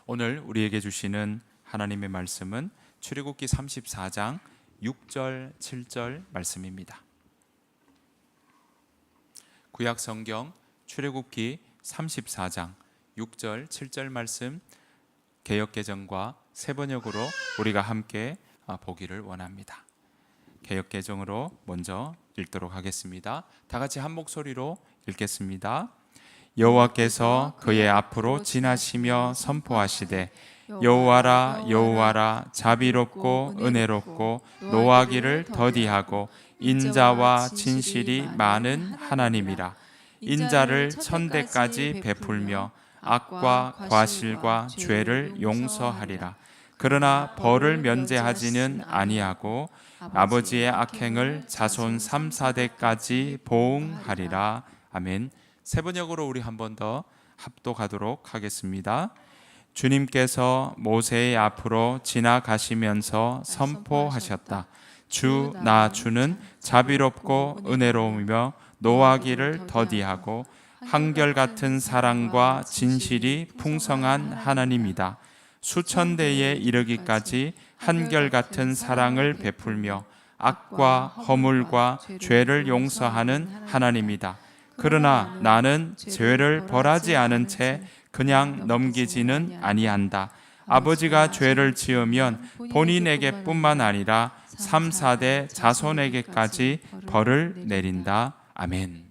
오늘 우리에게 주시는 하나님의 말씀은 출애굽기 34장 6절 7절 말씀입니다. 구약 성경 출애굽기 34장 6절 7절 말씀 개역개정과 새번역으로 우리가 함께 보기를 원합니다. 개역개정으로 먼저 읽도록 하겠습니다. 다 같이 한 목소리로 읽겠습니다. 여호와께서 그의 앞으로 지나시며 선포하시되 여호와라 여호와라 자비롭고 은혜롭고 노하기를 더디하고 인자와 진실이 많은 하나님이라. 인자를 천대까지 베풀며 악과 과실과 죄를 용서하리라. 그러나 벌을 면제하지는 아니하고 아버지의 악행을 자손 3, 4대까지 보응하리라. 아멘. 세번역으로 우리 한 번 더 합독하도록 하겠습니다. 주님께서 모세의 앞으로 지나가시면서 선포하셨다. 주 나 주는 자비롭고 은혜로우며 노하기를 더디하고 한결같은 사랑과 진실이 풍성한 하나님이다. 수천 대에 이르기까지 한결같은 사랑을 베풀며 악과 허물과 죄를 용서하는 하나님이다. 그러나 나는 죄를 벌하지 않은 채 그냥 넘기지는 아니한다. 아버지가 죄를 지으면 본인에게 뿐만 아니라 3, 4대 자손에게까지 벌을 내린다. 아멘.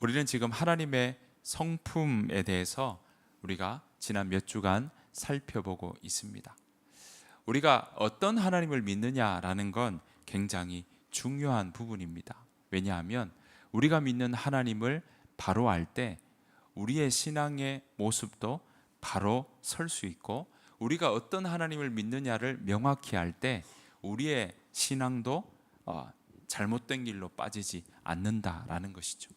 우리는 지금 하나님의 성품에 대해서 우리가 지난 몇 주간 살펴보고 있습니다. 우리가 어떤 하나님을 믿느냐라는 건 굉장히 중요한 부분입니다. 왜냐하면 우리가 믿는 하나님을 바로 알 때 우리의 신앙의 모습도 바로 설 수 있고, 우리가 어떤 하나님을 믿느냐를 명확히 알 때 우리의 신앙도 잘못된 길로 빠지지 않는다라는 것이죠.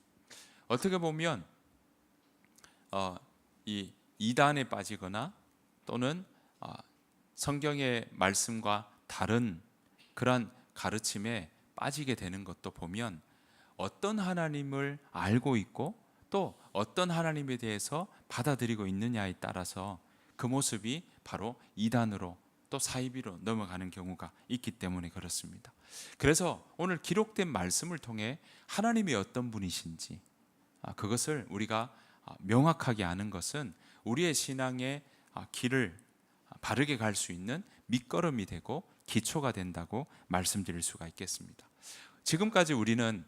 어떻게 보면 이 이단에 빠지거나 또는 성경의 말씀과 다른 그런 가르침에 빠지게 되는 것도 보면 어떤 하나님을 알고 있고 또 어떤 하나님에 대해서 받아들이고 있느냐에 따라서 그 모습이 바로 이단으로 또 사이비로 넘어가는 경우가 있기 때문에 그렇습니다. 그래서 오늘 기록된 말씀을 통해 하나님이 어떤 분이신지 그것을 우리가 명확하게 아는 것은 우리의 신앙의 길을 바르게 갈 수 있는 밑거름이 되고 기초가 된다고 말씀드릴 수가 있겠습니다. 지금까지 우리는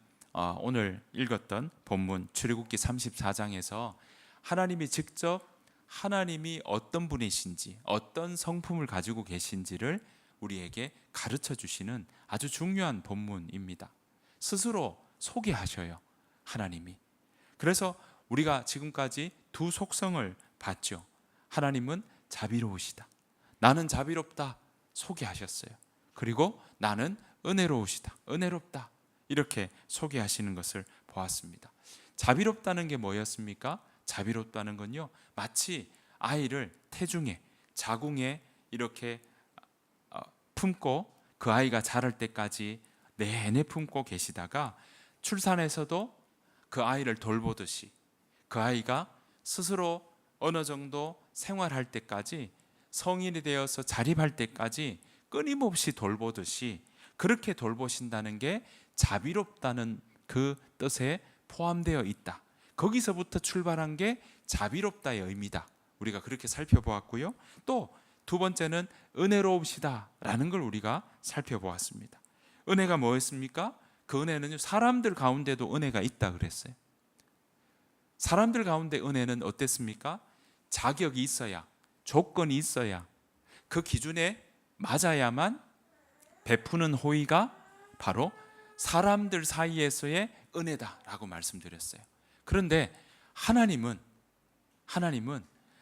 오늘 읽었던 본문 출애굽기 34장에서 하나님이 직접 하나님이 어떤 분이신지 어떤 성품을 가지고 계신지를 우리에게 가르쳐 주시는 아주 중요한 본문입니다. 스스로 소개하셔요, 하나님이. 그래서 우리가 지금까지 두 속성을 봤죠. 하나님은 자비로우시다. 나는 자비롭다 소개하셨어요. 그리고 나는 은혜로우시다. 은혜롭다. 이렇게 소개하시는 것을 보았습니다. 자비롭다는 게 뭐였습니까? 자비롭다는 건요, 마치 아이를 태중에 자궁에 이렇게 품고 그 아이가 자랄 때까지 내내 품고 계시다가 출산해서도 그 아이를 돌보듯이 그 아이가 스스로 어느 정도 생활할 때까지 성인이 되어서 자립할 때까지 끊임없이 돌보듯이 그렇게 돌보신다는 게 자비롭다는 그 뜻에 포함되어 있다. 거기서부터 출발한 게 자비롭다의 의미다. 우리가 그렇게 살펴보았고요. 또 두 번째는 은혜로우시다라는 걸 우리가 살펴보았습니다. 은혜가 뭐였습니까? 그 은혜는 사람들 가운데도 은혜가 있다 그랬어요. 사람들 가운데 은혜는 어땠습니까? 자격이 있어야, 조건이 있어야, 그 기준에 맞아야만 베푸는 호의가 바로 사람들 사이에서의 은혜다라고 말씀드렸어요. 그런데 하나님은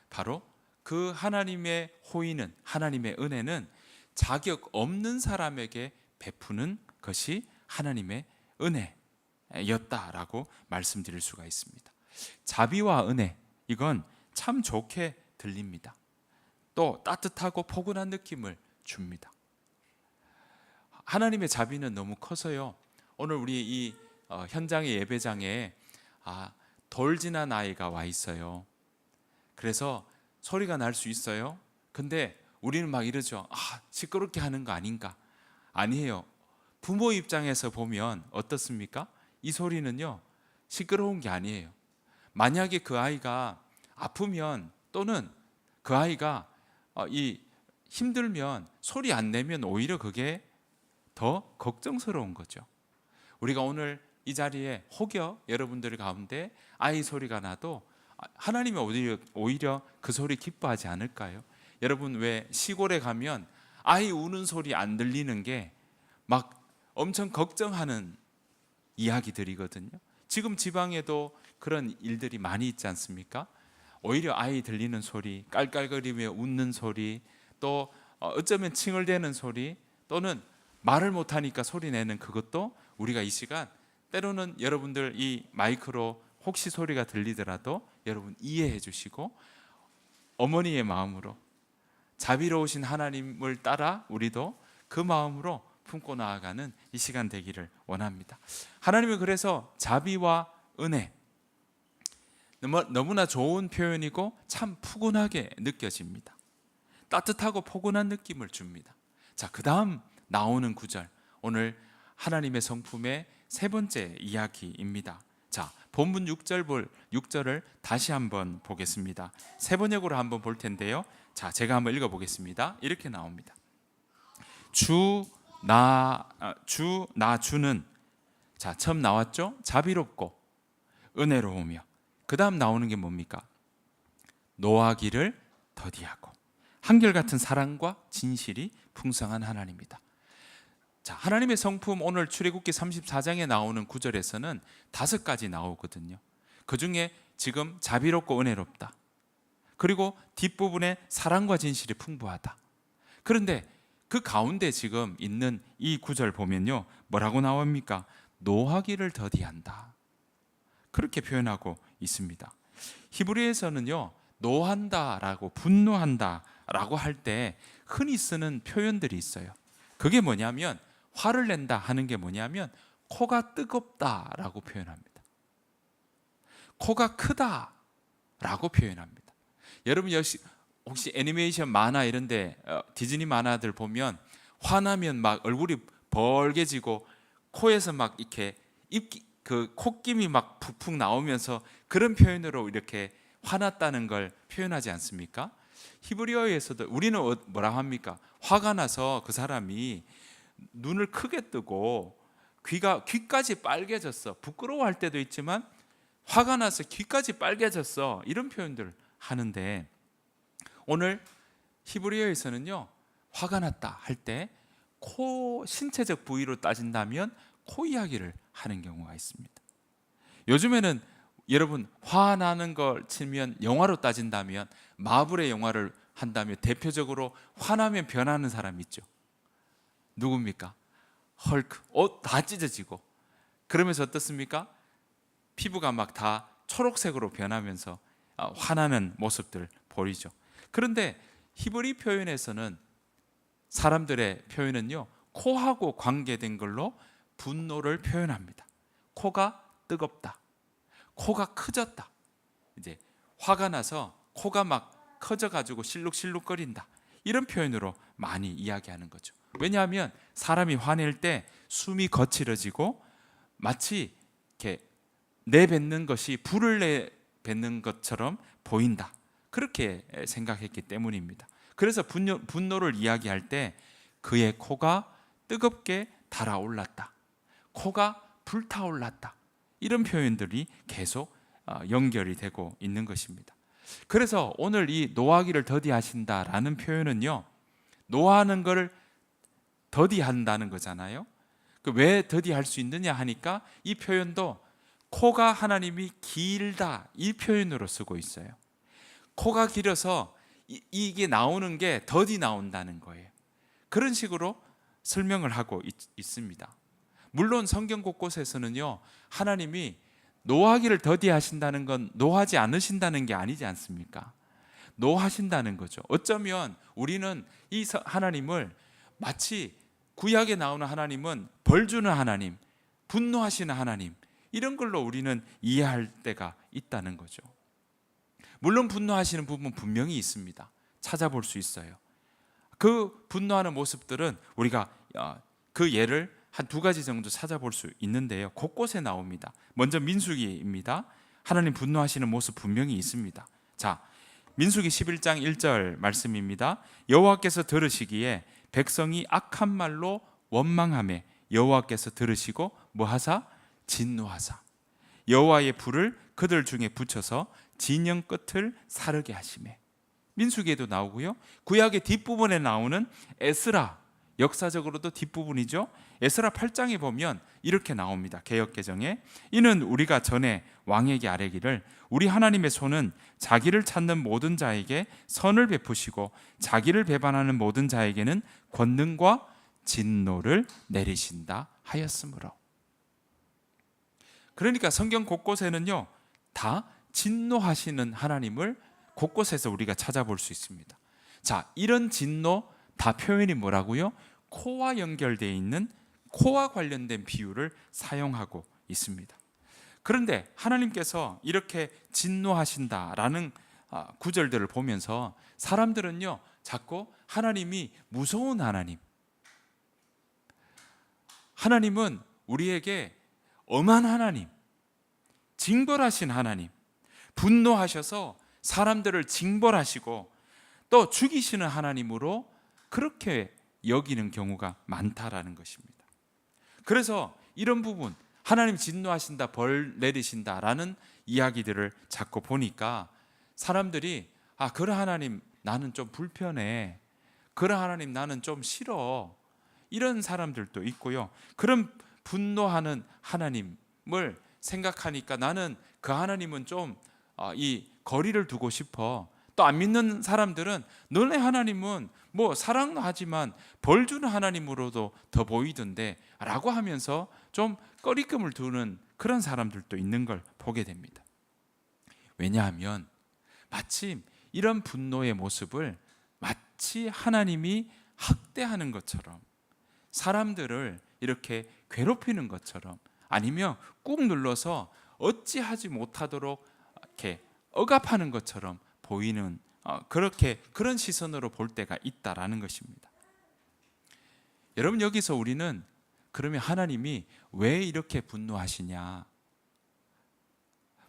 바로 그 하나님의 호의는, 하나님의 은혜는 자격 없는 사람에게 베푸는 것이 하나님의 은혜였다라고 말씀드릴 수가 있습니다. 자비와 은혜, 이건 참 좋게 들립니다. 또 따뜻하고 포근한 느낌을 줍니다. 하나님의 자비는 너무 커서요, 오늘 우리 이 현장의 예배장에 돌 지난 아이가 와 있어요. 그래서 소리가 날 수 있어요. 근데 우리는 막 이러죠. 시끄럽게 하는 거 아닌가? 아니에요. 부모 입장에서 보면 어떻습니까? 이 소리는요, 시끄러운 게 아니에요. 만약에 그 아이가 아프면, 또는 그 아이가 힘들면 소리 안 내면 오히려 그게 더 걱정스러운 거죠. 우리가 오늘 이 자리에 혹여 여러분들 가운데 아이 소리가 나도 하나님이 오히려 그 소리 기뻐하지 않을까요? 여러분, 왜 시골에 가면 아이 우는 소리 안 들리는 게 막 엄청 걱정하는 이야기들이거든요. 지금 지방에도 그런 일들이 많이 있지 않습니까? 오히려 아이 들리는 소리, 깔깔거리며 웃는 소리, 또 어쩌면 칭얼대는 소리, 또는 말을 못하니까 소리 내는 그것도 우리가 이 시간 때로는 여러분들 이 마이크로 혹시 소리가 들리더라도 여러분 이해해 주시고, 어머니의 마음으로 자비로우신 하나님을 따라 우리도 그 마음으로 품고 나아가는 이 시간 되기를 원합니다. 하나님은 그래서 자비와 은혜, 너무나 좋은 표현이고 참 푸근하게 느껴집니다. 따뜻하고 포근한 느낌을 줍니다. 자, 그 다음 나오는 구절, 오늘 하나님의 성품의 세 번째 이야기입니다. 자, 본문 6절을 다시 한번 보겠습니다. 세 번역으로 한번 볼 텐데요. 자, 제가 한번 읽어보겠습니다. 이렇게 나옵니다. 주는, 자, 처음 나왔죠? 자비롭고 은혜로우며, 그 다음 나오는 게 뭡니까? 노하기를 더디하고 한결같은 사랑과 진실이 풍성한 하나님이다. 자, 하나님의 성품, 오늘 출애굽기 34장에 나오는 구절에서는 5가지 나오거든요. 그 중에 지금 자비롭고 은혜롭다, 그리고 뒷부분에 사랑과 진실이 풍부하다. 그런데 그 가운데 지금 있는 이 구절 보면요, 뭐라고 나옵니까? 노하기를 더디한다, 그렇게 표현하고 있습니다. 히브리에서는요, 노한다라고, 분노한다라고 할 때 흔히 쓰는 표현들이 있어요. 그게 뭐냐면, 화를 낸다 하는 게 뭐냐면 코가 뜨겁다라고 표현합니다. 코가 크다라고 표현합니다. 여러분 혹시 애니메이션 만화 이런데 디즈니 만화들 보면 화나면 막 얼굴이 벌게지고 코에서 막 이렇게 그 콧김이 막 푹푹 나오면서 그런 표현으로 이렇게 화났다는 걸 표현하지 않습니까? 히브리어에서도 우리는 뭐라 합니까? 화가 나서 그 사람이 눈을 크게 뜨고 귀까지 빨개졌어, 부끄러워할 때도 있지만 화가 나서 귀까지 빨개졌어, 이런 표현들을 하는데, 오늘 히브리어에서는요, 화가 났다 할 때 코, 신체적 부위로 따진다면 코 이야기를 하는 경우가 있습니다. 요즘에는 여러분, 화나는 걸 치면 영화로 따진다면 마블의 영화를 한다면 대표적으로 화나면 변하는 사람 있죠. 누굽니까? 헐크. 옷 다 찢어지고, 그러면서 어떻습니까? 피부가 막 다 초록색으로 변하면서 화나는 모습들 보이죠. 그런데 히브리 표현에서는, 사람들의 표현은요, 코하고 관계된 걸로 분노를 표현합니다. 코가 뜨겁다, 코가 커졌다, 이제 화가 나서 코가 막 커져가지고 실룩실룩거린다, 이런 표현으로 많이 이야기하는 거죠. 왜냐하면 사람이 화낼 때 숨이 거칠어지고 마치 이렇게 내뱉는 것이 불을 내뱉는 것처럼 보인다, 그렇게 생각했기 때문입니다. 그래서 분노를 이야기할 때 그의 코가 뜨겁게 달아올랐다, 코가 불타올랐다, 이런 표현들이 계속 연결이 되고 있는 것입니다. 그래서 오늘 이 노하기를 더디하신다라는 표현은요, 노하는 것을 더디한다는 거잖아요. 왜 더디할 수 있느냐 하니까 이 표현도 코가 하나님이 길다, 이 표현으로 쓰고 있어요. 코가 길어서 이게 나오는 게 더디 나온다는 거예요. 그런 식으로 설명을 하고 있습니다. 물론 성경 곳곳에서는요, 하나님이 노하기를 더디하신다는 건 노하지 않으신다는 게 아니지 않습니까? 노하신다는 거죠. 어쩌면 우리는 이 하나님을 마치 구약에 나오는 하나님은 벌 주는 하나님, 분노하시는 하나님, 이런 걸로 우리는 이해할 때가 있다는 거죠. 물론 분노하시는 부분 분명히 있습니다. 찾아볼 수 있어요. 그 분노하는 모습들은 우리가 그 예를 한 두 가지 정도 찾아볼 수 있는데요. 곳곳에 나옵니다. 먼저 민수기입니다. 하나님 분노하시는 모습 분명히 있습니다. 자, 민수기 11장 1절 말씀입니다. 여호와께서 들으시기에 백성이 악한 말로 원망하매 여호와께서 들으시고 뭐하사? 진노하사 여호와의 불을 그들 중에 붙여서 진영 끝을 사르게 하시매. 민수기에도 나오고요. 구약의 뒷부분에 나오는 에스라, 역사적으로도 뒷부분이죠. 에스라 8장에 보면 이렇게 나옵니다. 개역개정에 이는 우리가 전에 왕에게 아뢰기를 우리 하나님의 손은 자기를 찾는 모든 자에게 선을 베푸시고 자기를 배반하는 모든 자에게는 권능과 진노를 내리신다 하였으므로. 그러니까 성경 곳곳에는요 다 진노하시는 하나님을 곳곳에서 우리가 찾아볼 수 있습니다. 자, 이런 진노 다 표현이 뭐라고요? 코와 연결되어 있는 코와 관련된 비유를 사용하고 있습니다. 그런데 하나님께서 이렇게 진노하신다라는 구절들을 보면서 사람들은요 자꾸 하나님이 무서운 하나님은 우리에게 엄한 하나님, 징벌하신 하나님, 분노하셔서 사람들을 징벌하시고 또 죽이시는 하나님으로 그렇게 여기는 경우가 많다라는 것입니다. 그래서 이런 부분, 하나님 진노하신다, 벌 내리신다라는 이야기들을 자꾸 보니까 사람들이 그런 하나님 나는 좀 불편해, 그런 하나님 나는 좀 싫어, 이런 사람들도 있고요. 그런 분노하는 하나님을 생각하니까 나는 그 하나님은 좀 이 거리를 두고 싶어. 또 안 믿는 사람들은 너네 하나님은 뭐 사랑도 하지만 벌 주는 하나님으로도 더 보이던데 라고 하면서 좀 꺼리낌을 두는 그런 사람들도 있는 걸 보게 됩니다. 왜냐하면 마침 이런 분노의 모습을 마치 하나님이 학대하는 것처럼, 사람들을 이렇게 괴롭히는 것처럼, 아니면 꾹 눌러서 어찌하지 못하도록 이렇게 억압하는 것처럼 보이는 그런 시선으로 볼 때가 있다라는 것입니다. 여러분, 여기서 우리는 그러면 하나님이 왜 이렇게 분노하시냐?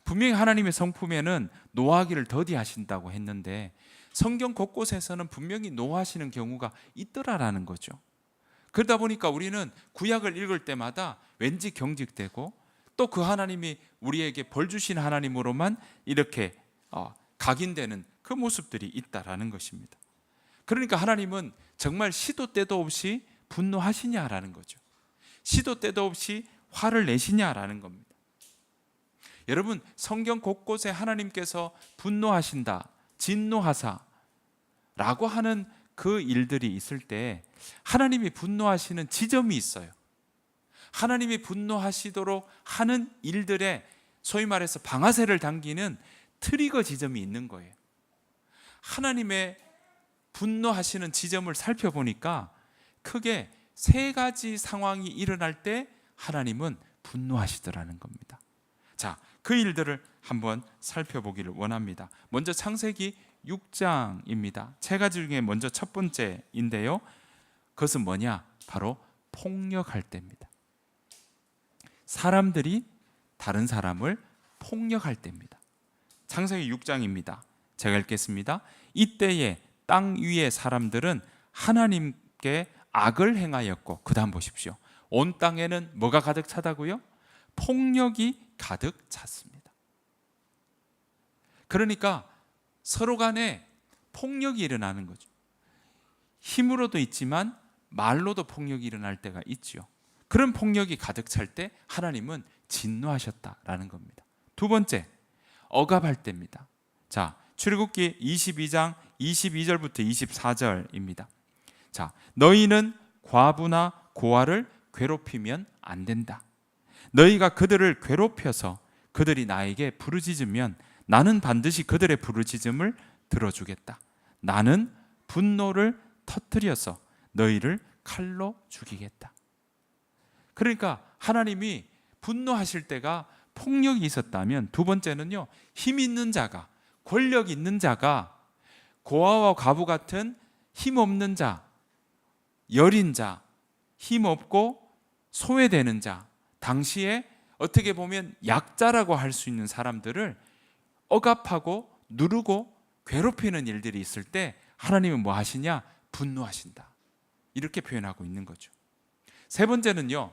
분명히 하나님의 성품에는 노하기를 더디하신다고 했는데 성경 곳곳에서는 분명히 노하시는 경우가 있더라라는 거죠. 그러다 보니까 우리는 구약을 읽을 때마다 왠지 경직되고 또 그 하나님이 우리에게 벌 주신 하나님으로만 이렇게 각인되는 그 모습들이 있다라는 것입니다. 그러니까 하나님은 정말 시도 때도 없이 분노하시냐라는 거죠. 시도 때도 없이 화를 내시냐라는 겁니다. 여러분, 성경 곳곳에 하나님께서 분노하신다, 진노하사 라고 하는 그 일들이 있을 때 하나님이 분노하시는 지점이 있어요. 하나님이 분노하시도록 하는 일들에 소위 말해서 방아쇠를 당기는 트리거 지점이 있는 거예요. 하나님의 분노하시는 지점을 살펴보니까 크게 세 가지 상황이 일어날 때 하나님은 분노하시더라는 겁니다. 자, 그 일들을 한번 살펴보기를 원합니다. 먼저 창세기 6장입니다. 세 가지 중에 먼저 첫 번째인데요. 그것은 뭐냐? 바로 폭력할 때입니다. 사람들이 다른 사람을 폭력할 때입니다. 창세기 6장입니다. 제가 읽겠습니다. 이때에 땅 위의 사람들은 하나님께 악을 행하였고, 그 다음 보십시오. 온 땅에는 뭐가 가득 차다고요? 폭력이 가득 찼습니다. 그러니까 서로 간에 폭력이 일어나는 거죠. 힘으로도 있지만 말로도 폭력이 일어날 때가 있죠. 그런 폭력이 가득 찰 때 하나님은 진노하셨다라는 겁니다. 두 번째, 억압할 때입니다. 자, 출애굽기 22장 22절부터 24절입니다. 자, 너희는 과부나 고아를 괴롭히면 안 된다. 너희가 그들을 괴롭혀서 그들이 나에게 부르짖으면 나는 반드시 그들의 부르짖음을 들어주겠다. 나는 분노를 터뜨려서 너희를 칼로 죽이겠다. 그러니까 하나님이 분노하실 때가 폭력이 있었다면, 두 번째는요, 힘 있는 자가, 권력 있는 자가 고아와 과부 같은 힘 없는 자, 여린 자, 힘 없고 소외되는 자, 당시에 어떻게 보면 약자라고 할 수 있는 사람들을 억압하고 누르고 괴롭히는 일들이 있을 때 하나님은 뭐 하시냐? 분노하신다. 이렇게 표현하고 있는 거죠. 세 번째는요,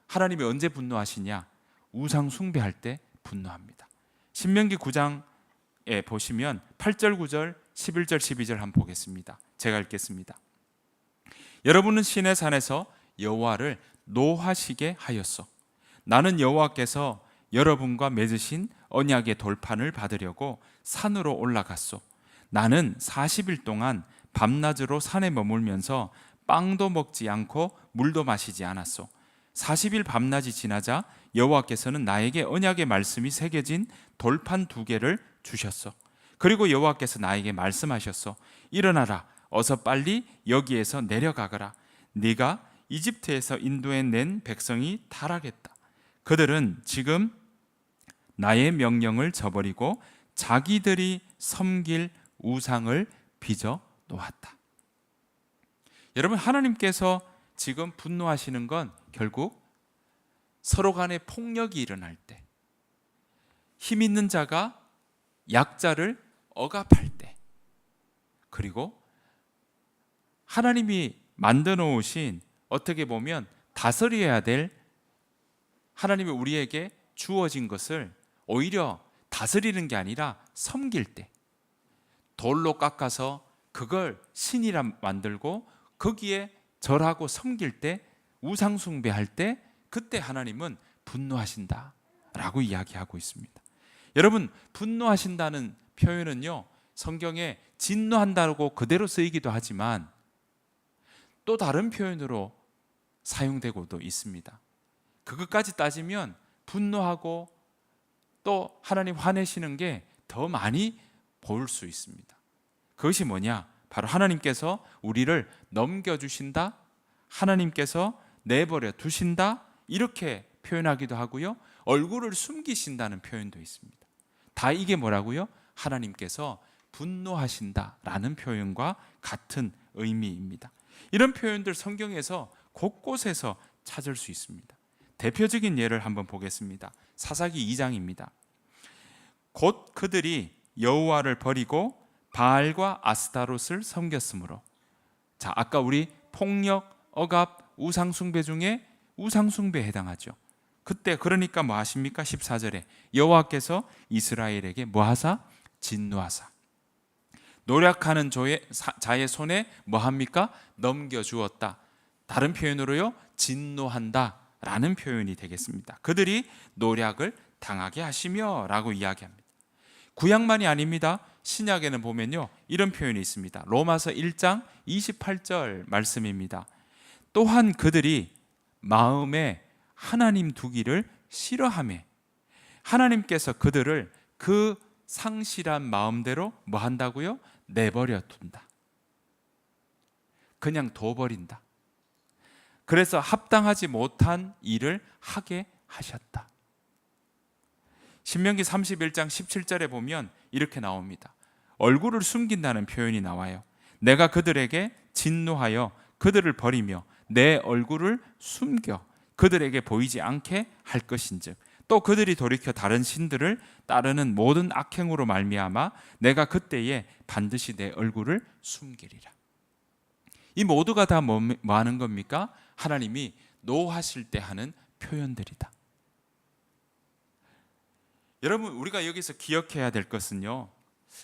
하나님이 언제 분노하시냐? 우상 숭배할 때 분노합니다. 신명기 9장에 보시면 8절, 9절, 11절, 12절 한번 보겠습니다. 제가 읽겠습니다. 여러분은 시내 산에서 여호와를 노하시게 하였소. 나는 여호와께서 여러분과 맺으신 언약의 돌판을 받으려고 산으로 올라갔소. 나는 40일 동안 밤낮으로 산에 머물면서 빵도 먹지 않고 물도 마시지 않았소. 40일 밤낮이 지나자 여호와께서는 나에게 언약의 말씀이 새겨진 돌판 2개를 주셨소. 그리고 여호와께서 나에게 말씀하셨소. 일어나라, 어서 빨리 여기에서 내려가거라. 네가 이집트에서 인도해 낸 백성이 타락했다. 그들은 지금 나의 명령을 저버리고 자기들이 섬길 우상을 빚어 놓았다. 여러분, 하나님께서 지금 분노하시는 건 결국 서로 간의 폭력이 일어날 때, 힘 있는 자가 약자를 억압할 때, 그리고 하나님이 만들어 놓으신, 어떻게 보면 다스려야 될, 하나님이 우리에게 주어진 것을 오히려 다스리는 게 아니라 섬길 때, 돌로 깎아서 그걸 신이라 만들고 거기에 절하고 섬길 때, 우상 숭배할 때, 그때 하나님은 분노하신다라고 이야기하고 있습니다. 여러분, 분노하신다는 표현은요, 성경에 진노한다고 그대로 쓰이기도 하지만 또 다른 표현으로 사용되고도 있습니다. 그것까지 따지면 분노하고 또 하나님 화내시는 게 더 많이 보일 수 있습니다. 그것이 뭐냐? 바로 하나님께서 우리를 넘겨주신다, 하나님께서 내버려 두신다, 이렇게 표현하기도 하고요, 얼굴을 숨기신다는 표현도 있습니다. 다 이게 뭐라고요? 하나님께서 분노하신다라는 표현과 같은 의미입니다. 이런 표현들 성경에서 곳곳에서 찾을 수 있습니다. 대표적인 예를 한번 보겠습니다. 사사기 2장입니다. 곧 그들이 여호와를 버리고 바알과 아스타롯을 섬겼으므로. 자, 아까 우리 폭력, 억압, 우상숭배 중에 우상숭배에 해당하죠. 그때 그러니까 뭐 하십니까? 14절에 여호와께서 이스라엘에게 뭐 하사? 진노하사. 노력하는 자의 손에 뭐 합니까? 넘겨주었다. 다른 표현으로요, 진노한다 라는 표현이 되겠습니다. 그들이 노력을 당하게 하시며 라고 이야기합니다. 구약만이 아닙니다. 신약에는 보면요, 이런 표현이 있습니다. 로마서 1장 28절 말씀입니다. 또한 그들이 마음에 하나님 두기를 싫어하며, 하나님께서 그들을 그 상실한 마음대로 뭐 한다고요? 내버려 둔다. 그냥 둬버린다. 그래서 합당하지 못한 일을 하게 하셨다. 신명기 31장 17절에 보면 이렇게 나옵니다. 얼굴을 숨긴다는 표현이 나와요. 내가 그들에게 진노하여 그들을 버리며 내 얼굴을 숨겨 그들에게 보이지 않게 할 것인즉, 또 그들이 돌이켜 다른 신들을 따르는 모든 악행으로 말미암아 내가 그때에 반드시 내 얼굴을 숨기리라. 이 모두가 다 뭐 하는 겁니까? 하나님이 노하실 때 하는 표현들이다. 여러분, 우리가 여기서 기억해야 될 것은요,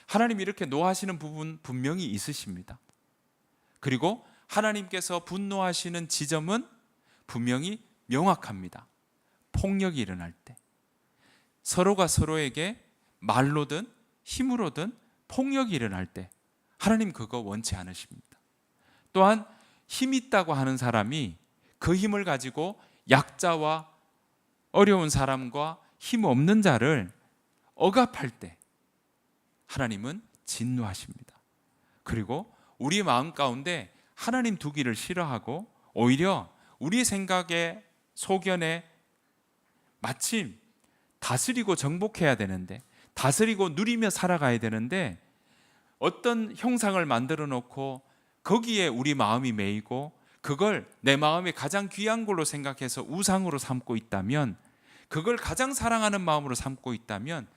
하나님이 이렇게 노하시는 부분 분명히 있으십니다. 그리고 하나님께서 분노하시는 지점은 분명히 명확합니다. 폭력이 일어날 때, 서로가 서로에게 말로든 힘으로든 폭력이 일어날 때 하나님 그거 원치 않으십니다. 또한 힘 있다고 하는 사람이 그 힘을 가지고 약자와 어려운 사람과 힘 없는 자를 억압할 때 하나님은 진노하십니다. 그리고 우리 마음 가운데 하나님 두기를 싫어하고 오히려 우리 생각에, 소견에 마침 다스리고 정복해야 되는데, 다스리고 누리며 살아가야 되는데, 어떤 형상을 만들어 놓고 거기에 우리 마음이 매이고 그걸 내 마음에 가장 귀한 걸로 생각해서 우상으로 삼고 있다면, 그걸 가장 사랑하는 마음으로 삼고 있다면,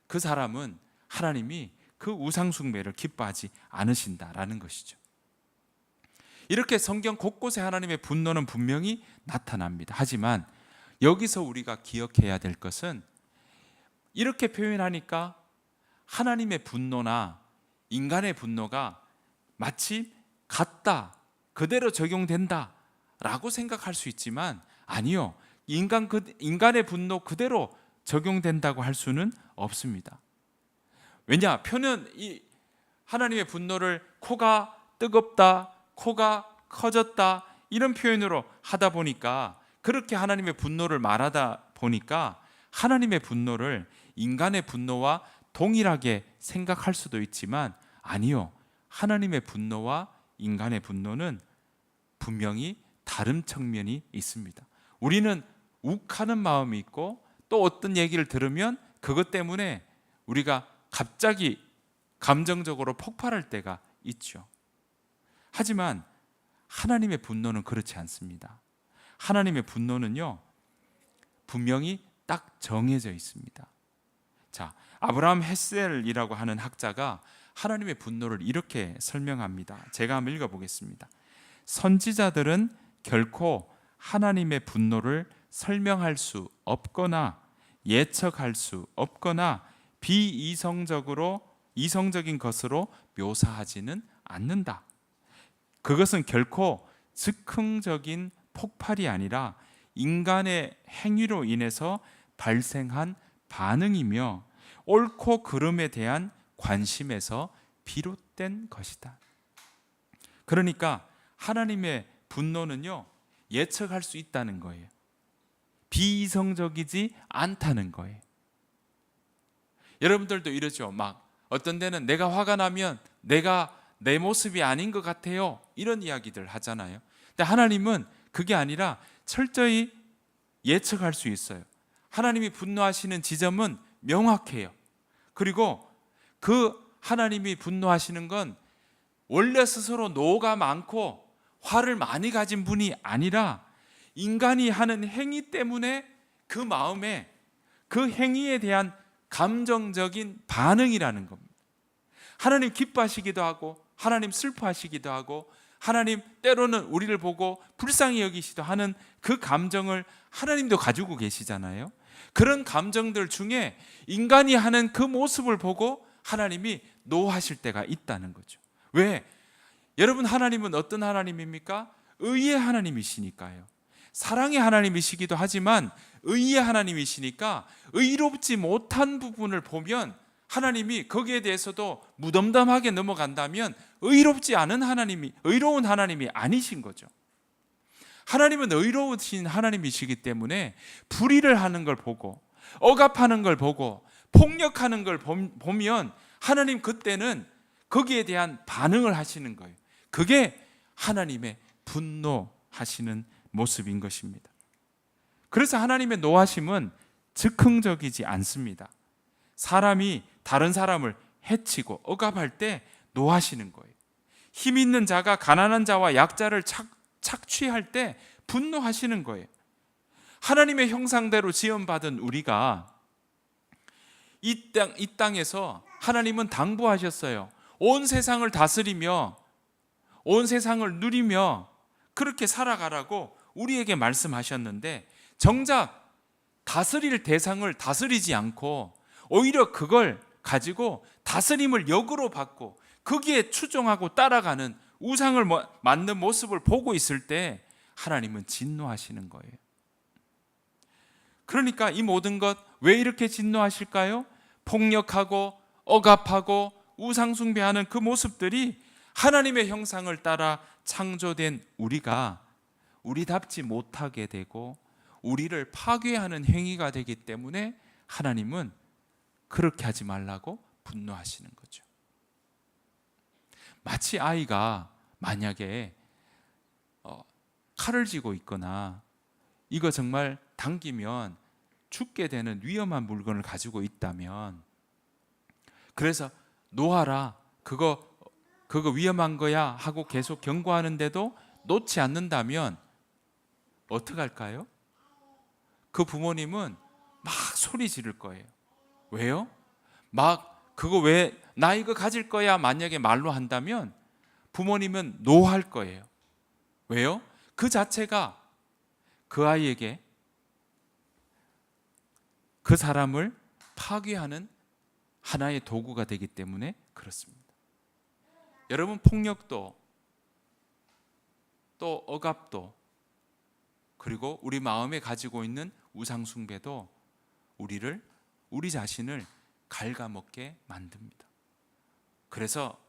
그 사람은 하나님이 그 우상 숭배를 기뻐하지 않으신다라는 것이죠. 이렇게 성경 곳곳에 하나님의 분노는 분명히 나타납니다. 하지만 여기서 우리가 기억해야 될 것은, 이렇게 표현하니까 하나님의 분노나 인간의 분노가 마치 같다, 그대로 적용된다 라고 생각할 수 있지만, 아니요, 인간의 분노 그대로 적용된다고 할 수는 없습니다. 왜냐? 이 하나님의 분노를 코가 뜨겁다, 코가 커졌다 이런 표현으로 하다 보니까, 그렇게 하나님의 분노를 말하다 보니까 하나님의 분노를 인간의 분노와 동일하게 생각할 수도 있지만, 아니요, 하나님의 분노와 인간의 분노는 분명히 다른 측면이 있습니다. 우리는 욱하는 마음이 있고, 또 어떤 얘기를 들으면 그것 때문에 우리가 갑자기 감정적으로 폭발할 때가 있죠. 하지만 하나님의 분노는 그렇지 않습니다. 하나님의 분노는요, 분명히 딱 정해져 있습니다. 자, 아브라함 헤셀이라고 하는 학자가 하나님의 분노를 이렇게 설명합니다. 제가 한번 읽어보겠습니다. 선지자들은 결코 하나님의 분노를 설명할 수 없거나 예측할 수 없거나 이성적인 것으로 묘사하지는 않는다. 그것은 결코 즉흥적인 폭발이 아니라 인간의 행위로 인해서 발생한 반응이며 옳고 그름에 대한 관심에서 비롯된 것이다. 그러니까 하나님의 분노는요, 예측할 수 있다는 거예요. 비이성적이지 않다는 거예요. 여러분들도 이러죠. 막 어떤 데는 내가 화가 나면 내가 내 모습이 아닌 것 같아요, 이런 이야기들 하잖아요. 근데 하나님은 그게 아니라 철저히 예측할 수 있어요. 하나님이 분노하시는 지점은 명확해요. 그리고 그 하나님이 분노하시는 건 원래 스스로 노가 많고 화를 많이 가진 분이 아니라 인간이 하는 행위 때문에 그 마음에 그 행위에 대한 감정적인 반응이라는 겁니다. 하나님 기뻐하시기도 하고 하나님 슬퍼하시기도 하고 하나님 때로는 우리를 보고 불쌍히 여기시기도 하는 그 감정을 하나님도 가지고 계시잖아요. 그런 감정들 중에 인간이 하는 그 모습을 보고 하나님이 노하실 때가 있다는 거죠. 왜? 여러분, 하나님은 어떤 하나님입니까? 의의 하나님이시니까요. 사랑의 하나님이시기도 하지만 의의 하나님이시니까 의롭지 못한 부분을 보면 하나님이 거기에 대해서도 무덤덤하게 넘어간다면 의롭지 않은 하나님이, 의로운 하나님이 아니신 거죠. 하나님은 의로우신 하나님이시기 때문에 불의를 하는 걸 보고 억압하는 걸 보고 폭력하는 걸 보면 하나님 그때는 거기에 대한 반응을 하시는 거예요. 그게 하나님의 분노하시는 모습인 것입니다. 그래서 하나님의 노하심은 즉흥적이지 않습니다. 사람이 다른 사람을 해치고 억압할 때 노하시는 거예요. 힘 있는 자가 가난한 자와 약자를 착취할 때 분노하시는 거예요. 하나님의 형상대로 지음받은 우리가 이 땅에서 하나님은 당부하셨어요. 온 세상을 다스리며 온 세상을 누리며 그렇게 살아가라고 우리에게 말씀하셨는데, 정작 다스릴 대상을 다스리지 않고 오히려 그걸 가지고 다스림을 역으로 받고 거기에 추종하고 따라가는 우상을 만든 모습을 보고 있을 때 하나님은 진노하시는 거예요. 그러니까 이 모든 것 왜 이렇게 진노하실까요? 폭력하고 억압하고 우상 숭배하는 그 모습들이 하나님의 형상을 따라 창조된 우리가 우리답지 못하게 되고 우리를 파괴하는 행위가 되기 때문에 하나님은 그렇게 하지 말라고 분노하시는 거죠. 마치 아이가 만약에 칼을 쥐고 있거나 이거 정말 당기면 죽게 되는 위험한 물건을 가지고 있다면, 그래서 놓아라, 그거 위험한 거야 하고 계속 경고하는데도 놓지 않는다면 어떡할까요? 그 부모님은 막 소리 지를 거예요. 왜요? 막 그거 왜 나 이거 가질 거야 만약에 말로 한다면 부모님은 노할 거예요. 왜요? 그 자체가 그 아이에게 그 사람을 파괴하는 하나의 도구가 되기 때문에 그렇습니다. 여러분, 폭력도 또 억압도 그리고 우리 마음에 가지고 있는 우상숭배도 우리 자신을 갉아먹게 만듭니다. 그래서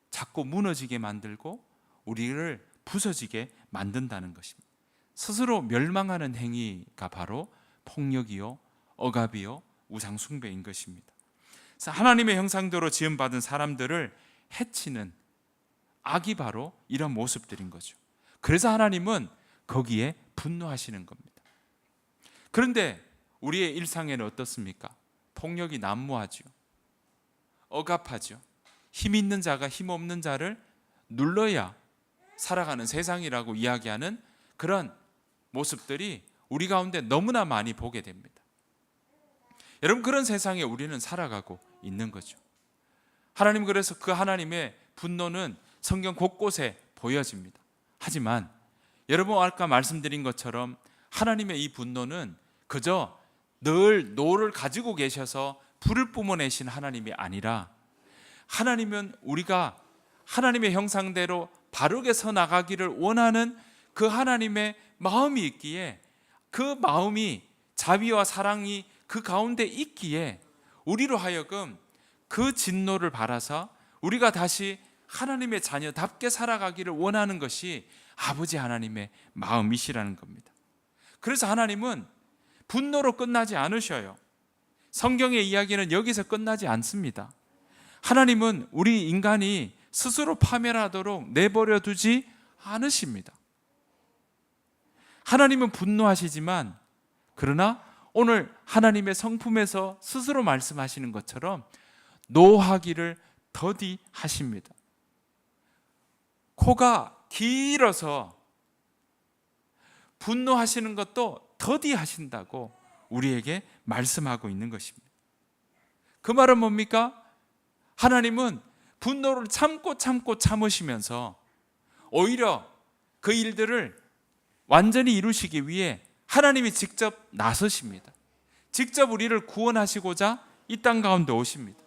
자꾸 무너지게 만들고 우리를 부서지게 만든다는 것입니다. 스스로 멸망하는 행위가 바로 폭력이요, 억압이요, 우상숭배인 것입니다. 그래서 하나님의 형상대로 지음받은 사람들을 해치는 악이 바로 이런 모습들인 거죠. 그래서 하나님은 거기에 분노하시는 겁니다. 그런데 우리의 일상에는 어떻습니까? 폭력이 난무하죠. 억압하죠. 힘 있는 자가 힘 없는 자를 눌러야 살아가는 세상이라고 이야기하는 그런 모습들이 우리 가운데 너무나 많이 보게 됩니다. 여러분, 그런 세상에 우리는 살아가고 있는 거죠. 하나님, 그래서 그 하나님의 분노는 성경 곳곳에 보여집니다. 하지만 여러분, 아까 말씀드린 것처럼 하나님의 이 분노는 그저 늘 노를 가지고 계셔서 불을 뿜어내신 하나님이 아니라, 하나님은 우리가 하나님의 형상대로 바르게 서 나가기를 원하는 그 하나님의 마음이 있기에, 그 마음이 자비와 사랑이 그 가운데 있기에 우리로 하여금 그 진노를 바라서 우리가 다시 하나님의 자녀답게 살아가기를 원하는 것이 아버지 하나님의 마음이시라는 겁니다. 그래서 하나님은 분노로 끝나지 않으셔요. 성경의 이야기는 여기서 끝나지 않습니다. 하나님은 우리 인간이 스스로 파멸하도록 내버려 두지 않으십니다. 하나님은 분노하시지만, 그러나 오늘 하나님의 성품에서 스스로 말씀하시는 것처럼 노하기를 더디하십니다. 코가 길어서 분노하시는 것도 더디하신다고 우리에게 말씀하고 있는 것입니다. 그 말은 뭡니까? 하나님은 분노를 참고 참으시면서 오히려 그 일들을 완전히 이루시기 위해 하나님이 직접 나서십니다. 직접 우리를 구원하시고자 이 땅 가운데 오십니다.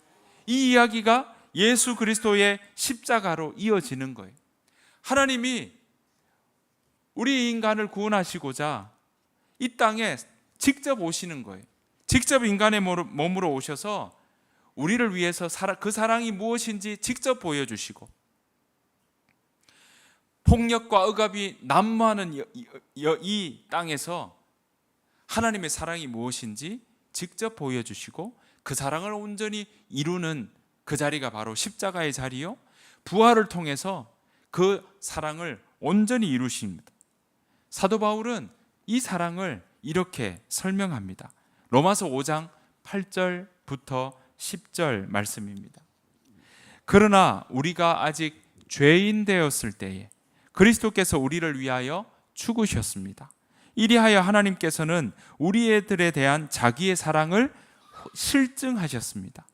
이 이야기가 예수 그리스도의 십자가로 이어지는 거예요. 하나님이 우리 인간을 구원하시고자 이 땅에 직접 오시는 거예요. 직접 인간의 몸으로 오셔서 우리를 위해서 그 사랑이 무엇인지 직접 보여주시고, 폭력과 억압이 난무하는 이 땅에서 하나님의 사랑이 무엇인지 직접 보여주시고, 그 사랑을 온전히 이루는 그 자리가 바로 십자가의 자리요, 부활을 통해서 그 사랑을 온전히 이루십니다. 사도 바울은 이 사랑을 이렇게 설명합니다. 로마서 5장 8절부터 10절 말씀입니다. 그러나 우리가 아직 죄인 되었을 때에 그리스도께서 우리를 위하여 죽으셨습니다. 이리하여 하나님께서는 우리들에 대한 자기의 사랑을 실증하셨습니다.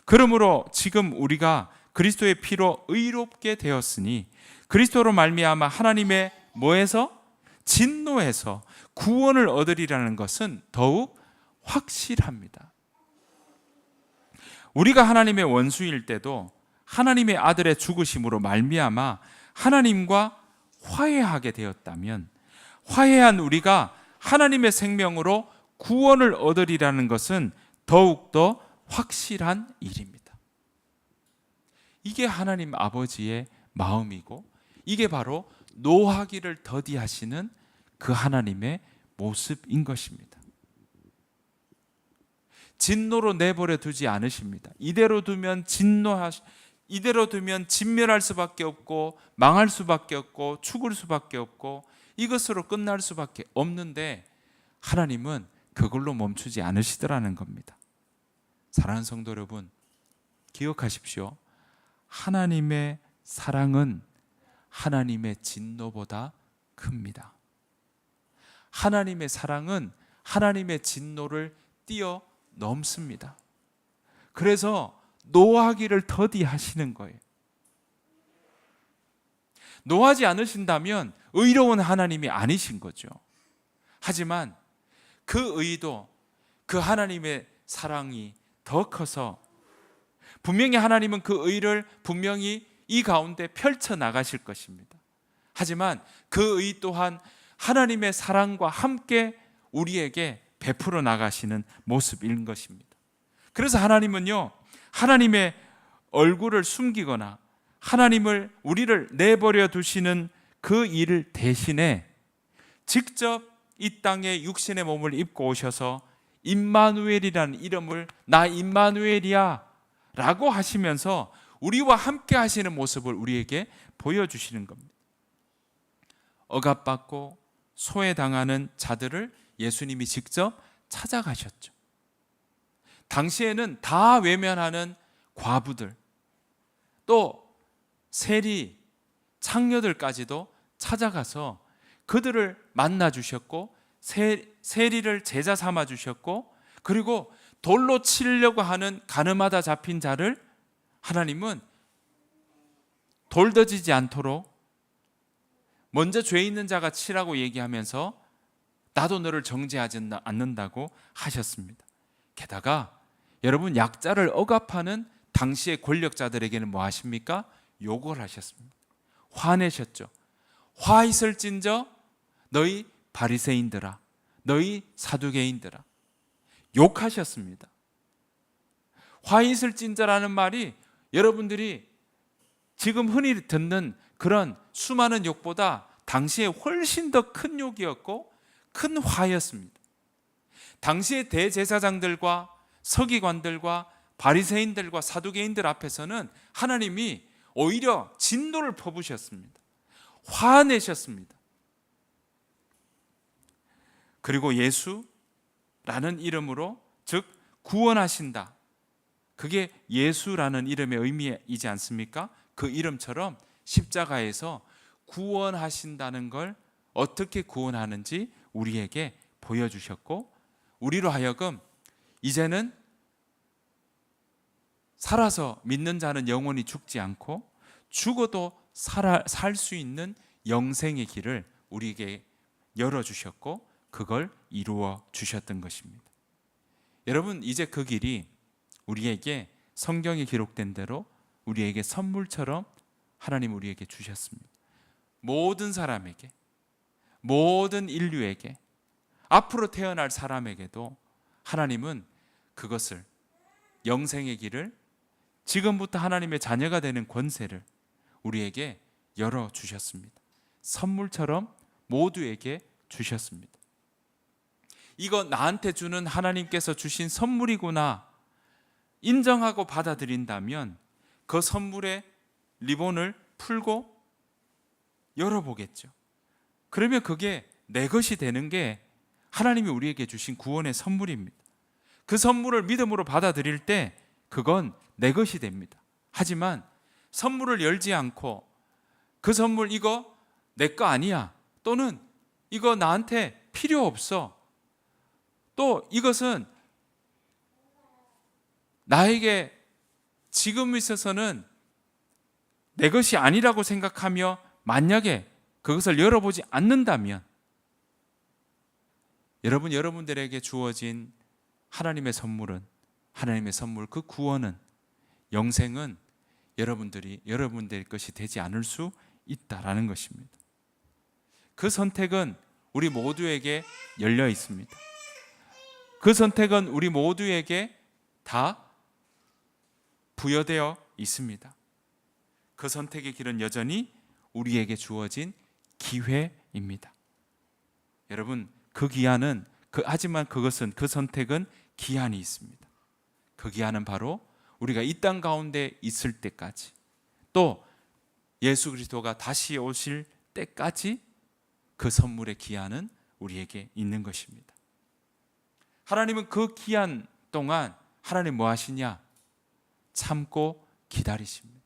그러므로 지금 우리가 그리스도의 피로 의롭게 되었으니 그리스도로 말미암아 하나님의 뭐에서? 진노에서 구원을 얻으리라는 것은 더욱 확실합니다. 우리가 하나님의 원수일 때도 하나님의 아들의 죽으심으로 말미암아 하나님과 화해하게 되었다면, 화해한 우리가 하나님의 생명으로 구원을 얻으리라는 것은 더욱더 확실한 일입니다. 이게 하나님 아버지의 마음이고, 이게 바로 노하기를 더디하시는 그 하나님의 모습인 것입니다. 진노로 내버려 두지 않으십니다. 이대로 두면 진멸할 수밖에 없고, 망할 수밖에 없고, 죽을 수밖에 없고, 이것으로 끝날 수밖에 없는데, 하나님은 그걸로 멈추지 않으시더라는 겁니다. 사랑하는 성도 여러분, 기억하십시오. 하나님의 사랑은 하나님의 진노보다 큽니다. 하나님의 사랑은 하나님의 진노를 뛰어넘습니다. 그래서 노하기를 더디하시는 거예요. 노하지 않으신다면 의로운 하나님이 아니신 거죠. 하지만 그 의도, 그 하나님의 사랑이 더 커서 분명히 하나님은 그 의를 분명히 이 가운데 펼쳐 나가실 것입니다. 하지만 그 의 또한 하나님의 사랑과 함께 우리에게 베풀어 나가시는 모습인 것입니다. 그래서 하나님은요, 하나님의 얼굴을 숨기거나 우리를 내버려 두시는 그 일을 대신에 직접 이 땅에 육신의 몸을 입고 오셔서 임마누엘이라는 이름을 나 임마누엘이야 라고 하시면서 우리와 함께 하시는 모습을 우리에게 보여주시는 겁니다. 억압받고 소외당하는 자들을 예수님이 직접 찾아가셨죠. 당시에는 다 외면하는 과부들, 또 세리, 창녀들까지도 찾아가서 그들을 만나 주셨고 세리를 제자 삼아 주셨고, 그리고 돌로 치려고 하는 가늠하다 잡힌 자를 하나님은 돌더지지 않도록 먼저 죄 있는 자가 치라고 얘기하면서 나도 너를 정죄하지 않는다고 하셨습니다. 게다가 여러분, 약자를 억압하는 당시의 권력자들에게는 뭐 하십니까? 욕을 하셨습니다. 화내셨죠. 화 있을진저 너희 바리새인들아, 너희 사두개인들아, 욕하셨습니다. 화 있을진저라는 말이 여러분들이 지금 흔히 듣는 그런 수많은 욕보다 당시에 훨씬 더 큰 욕이었고 큰 화였습니다. 당시의 대제사장들과 서기관들과 바리새인들과 사두개인들 앞에서는 하나님이 오히려 진노를 퍼부으셨습니다. 화내셨습니다. 그리고 예수라는 이름으로, 즉 구원하신다, 그게 예수라는 이름의 의미이지 않습니까? 그 이름처럼 십자가에서 구원하신다는 걸 어떻게 구원하는지 우리에게 보여주셨고, 우리로 하여금 이제는 살아서 믿는 자는 영원히 죽지 않고 죽어도 살 수 있는 영생의 길을 우리에게 열어주셨고 그걸 이루어 주셨던 것입니다. 여러분, 이제 그 길이 우리에게 성경에 기록된 대로 우리에게 선물처럼 하나님 우리에게 주셨습니다. 모든 사람에게, 모든 인류에게, 앞으로 태어날 사람에게도 하나님은 그것을, 영생의 길을, 지금부터 하나님의 자녀가 되는 권세를 우리에게 열어주셨습니다. 선물처럼 모두에게 주셨습니다. 이거 나한테 주는 하나님께서 주신 선물이구나 인정하고 받아들인다면 그 선물의 리본을 풀고 열어보겠죠. 그러면 그게 내 것이 되는 게 하나님이 우리에게 주신 구원의 선물입니다. 그 선물을 믿음으로 받아들일 때 그건 내 것이 됩니다. 하지만 선물을 열지 않고 그 선물 이거 내 거 아니야, 또는 이거 나한테 필요 없어, 또 이것은 나에게 지금 있어서는 내 것이 아니라고 생각하며 만약에 그것을 열어보지 않는다면 여러분들에게 주어진 하나님의 선물은, 하나님의 선물, 그 구원은, 영생은 여러분들의 것이 되지 않을 수 있다라는 것입니다. 그 선택은 우리 모두에게 열려 있습니다. 그 선택은 우리 모두에게 다 부여되어 있습니다. 그 선택의 길은 여전히 우리에게 주어진 기회입니다. 여러분, 그 기한은 하지만 그것은, 그 선택은 기한이 있습니다. 그 기한은 바로 우리가 이 땅 가운데 있을 때까지, 또 예수 그리스도가 다시 오실 때까지 그 선물의 기한은 우리에게 있는 것입니다. 하나님은 그 기한 동안 하나님 뭐 하시냐? 참고 기다리십니다.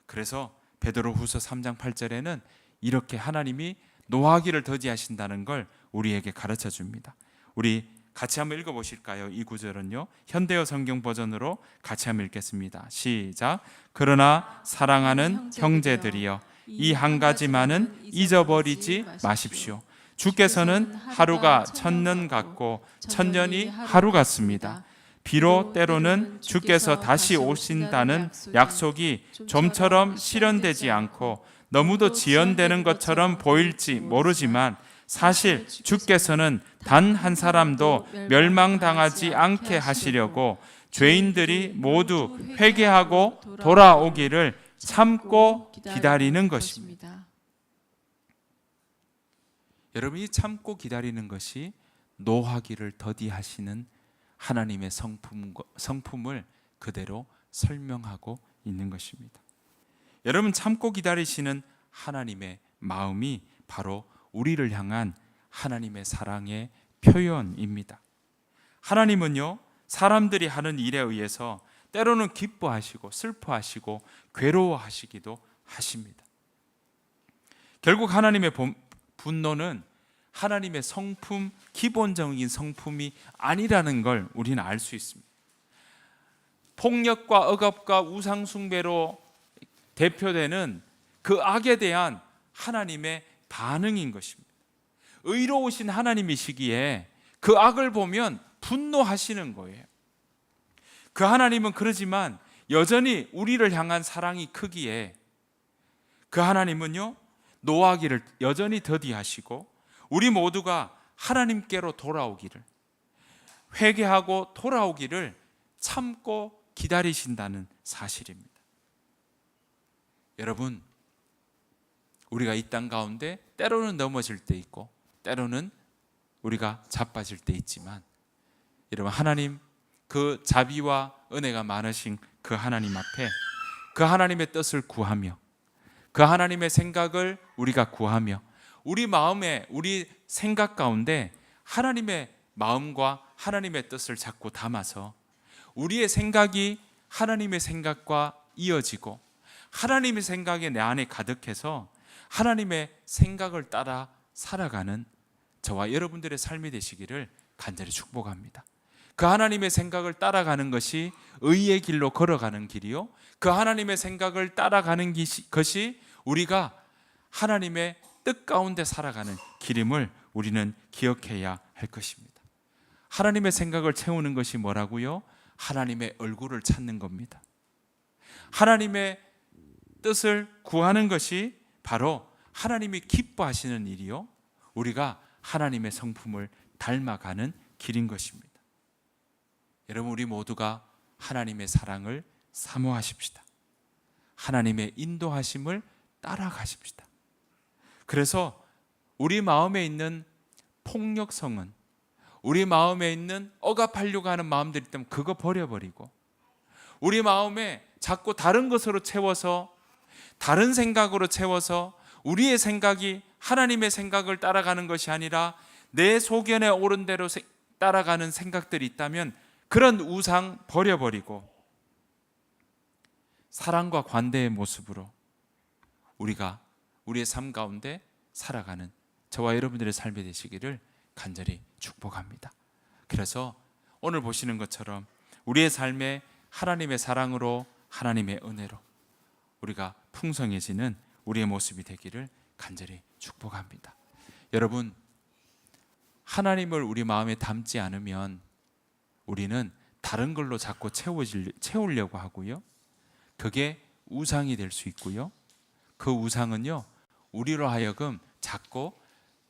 그래서 베드로후서 3장 8절에는 이렇게 하나님이 노하기를 더디하신다는 걸 우리에게 가르쳐 줍니다. 우리 같이 한번 읽어보실까요? 이 구절은요, 현대어 성경 버전으로 같이 한번 읽겠습니다. 시작. 그러나 사랑하는 형제들이여, 이 한 가지만은 잊어버리지 마십시오. 주께서는 하루가 천년 같고 천년이 하루 같습니다. 비록 때로는 주께서 다시 오신다는 약속이 좀처럼 실현되지 않고 너무도 지연되는 것처럼 보일지 모르지만 사실 주께서는 단 한 사람도 멸망당하지 않게 하시려고 죄인들이 모두 회개하고 돌아오기를 참고 기다리는 것입니다. 여러분이 참고 기다리는 것이 노하기를 더디하시는 하나님의 성품을 그대로 설명하고 있는 것입니다. 여러분, 참고 기다리시는 하나님의 마음이 바로 우리를 향한 하나님의 사랑의 표현입니다. 하나님은요, 사람들이 하는 일에 의해서 때로는 기뻐하시고 슬퍼하시고 괴로워하시기도 하십니다. 결국 하나님의 분노는 하나님의 성품, 기본적인 성품이 아니라는 걸 우리는 알 수 있습니다. 폭력과 억압과 우상숭배로 대표되는 그 악에 대한 하나님의 반응인 것입니다. 의로우신 하나님이시기에 그 악을 보면 분노하시는 거예요. 그 하나님은 그러지만 여전히 우리를 향한 사랑이 크기에 그 하나님은요, 노하기를 여전히 더디하시고 우리 모두가 하나님께로 돌아오기를, 회개하고 돌아오기를 참고 기다리신다는 사실입니다. 여러분, 우리가 이 땅 가운데 때로는 넘어질 때 있고 때로는 우리가 자빠질 때 있지만, 여러분, 하나님 그 자비와 은혜가 많으신 그 하나님 앞에 그 하나님의 뜻을 구하며 그 하나님의 생각을 우리가 구하며 우리 마음에, 우리 생각 가운데 하나님의 마음과 하나님의 뜻을 자꾸 담아서 우리의 생각이 하나님의 생각과 이어지고 하나님의 생각이 내 안에 가득해서 하나님의 생각을 따라 살아가는 저와 여러분들의 삶이 되시기를 간절히 축복합니다. 그 하나님의 생각을 따라가는 것이 의의 길로 걸어가는 길이요, 그 하나님의 생각을 따라가는 것이 우리가 하나님의 뜻 가운데 살아가는 길임을 우리는 기억해야 할 것입니다. 하나님의 생각을 채우는 것이 뭐라고요? 하나님의 얼굴을 찾는 겁니다. 하나님의 뜻을 구하는 것이 바로 하나님이 기뻐하시는 일이요, 우리가 하나님의 성품을 닮아가는 길인 것입니다. 여러분, 우리 모두가 하나님의 사랑을 사모하십시다. 하나님의 인도하심을 따라가십시다. 그래서 우리 마음에 있는 폭력성은, 우리 마음에 있는 억압하려고 하는 마음들이 있다면 그거 버려버리고, 우리 마음에 자꾸 다른 것으로 채워서, 다른 생각으로 채워서 우리의 생각이 하나님의 생각을 따라가는 것이 아니라 내 소견에 옳은 대로 따라가는 생각들이 있다면 그런 우상 버려버리고 사랑과 관대의 모습으로 우리가 우리의 삶 가운데 살아가는 저와 여러분들의 삶이 되시기를 간절히 축복합니다. 그래서 오늘 보시는 것처럼 우리의 삶에 하나님의 사랑으로, 하나님의 은혜로 우리가 풍성해지는 우리의 모습이 되기를 간절히 축복합니다. 여러분, 하나님을 우리 마음에 담지 않으면 우리는 다른 걸로 자꾸 채우려고 하고요, 그게 우상이 될 수 있고요, 그 우상은요, 우리로 하여금 자꾸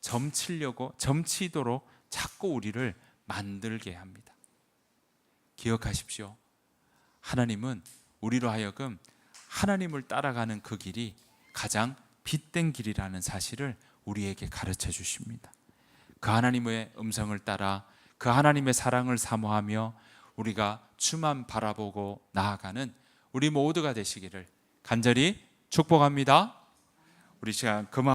점치도록 자꾸 우리를 만들게 합니다. 기억하십시오. 하나님은 우리로 하여금 하나님을 따라가는 그 길이 가장 빛된 길이라는 사실을 우리에게 가르쳐 주십니다. 그 하나님의 음성을 따라 그 하나님의 사랑을 사모하며 우리가 주만 바라보고 나아가는 우리 모두가 되시기를 간절히 축복합니다. 우리 시간 그만